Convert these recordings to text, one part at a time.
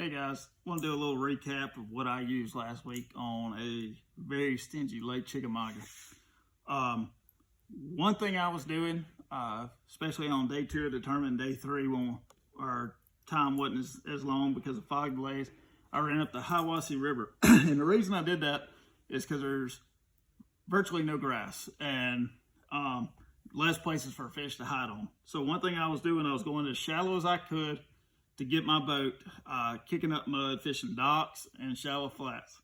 Hey guys, want to do a little recap of what I used last week on a very stingy Lake Chickamauga. One thing I was doing, especially on day 2 of determining day 3 when our time wasn't as long because of fog delays, I ran up the Hiwassee River. And the reason I did that is because there's virtually no grass and less places for fish to hide on. So one thing I was doing, I was going as shallow as I could to get my boat, kicking up mud, fishing docks and shallow flats.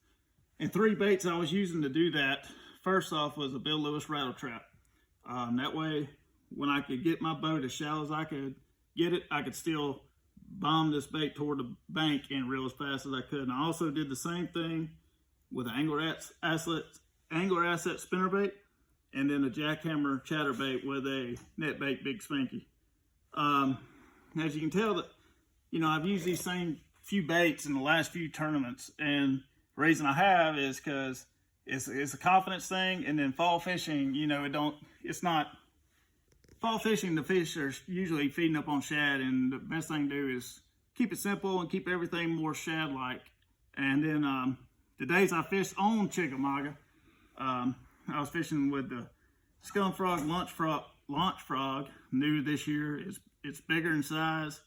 And 3 baits I was using to do that, first off was a Bill Lewis rattle trap. That way, when I could get my boat as shallow as I could get it, I could still bomb this bait toward the bank and reel as fast as I could. And I also did the same thing with an angler asset spinnerbait, and then a jackhammer chatterbait with a net bait Big Spanky. As you can tell, that I've used these same few baits in the last few tournaments, and the reason I have is because it's a confidence thing. And then fall fishing, it's not fall fishing. The fish are usually feeding up on shad, and the best thing to do is keep it simple and keep everything more shad-like. And then the days I fished on Chickamauga, I was fishing with the Scum Frog launch frog. New this year, it's bigger in size,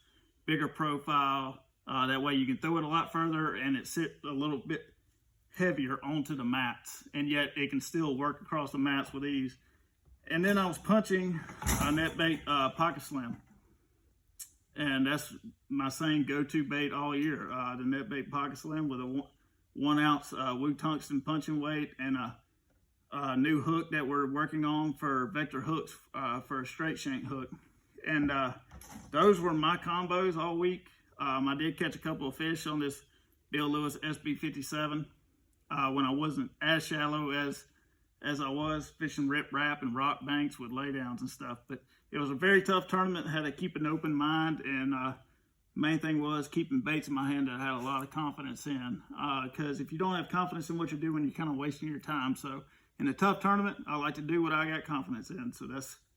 bigger profile. That way you can throw it a lot further and it sit a little bit heavier onto the mats, and yet it can still work across the mats with ease. And then I was punching a net bait Pocket Slim, and that's my same go-to bait all year. The net bait Pocket Slim with a 1 ounce Woo Tungsten punching weight and a new hook that we're working on for vector hooks for a straight shank hook. And those were my combos all week. I did catch a couple of fish on this Bill Lewis SB57 when I wasn't as shallow as I was fishing rip rap and rock banks with laydowns and stuff. But it was a very tough tournament. Had to keep an open mind, and main thing was keeping baits in my hand that I had a lot of confidence in. Because if you don't have confidence in what you're doing, you're kind of wasting your time. So in a tough tournament, I like to do what I got confidence in. So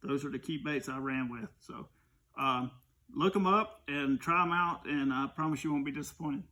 those are the key baits I ran with. So look them up and try them out, and I promise you won't be disappointed.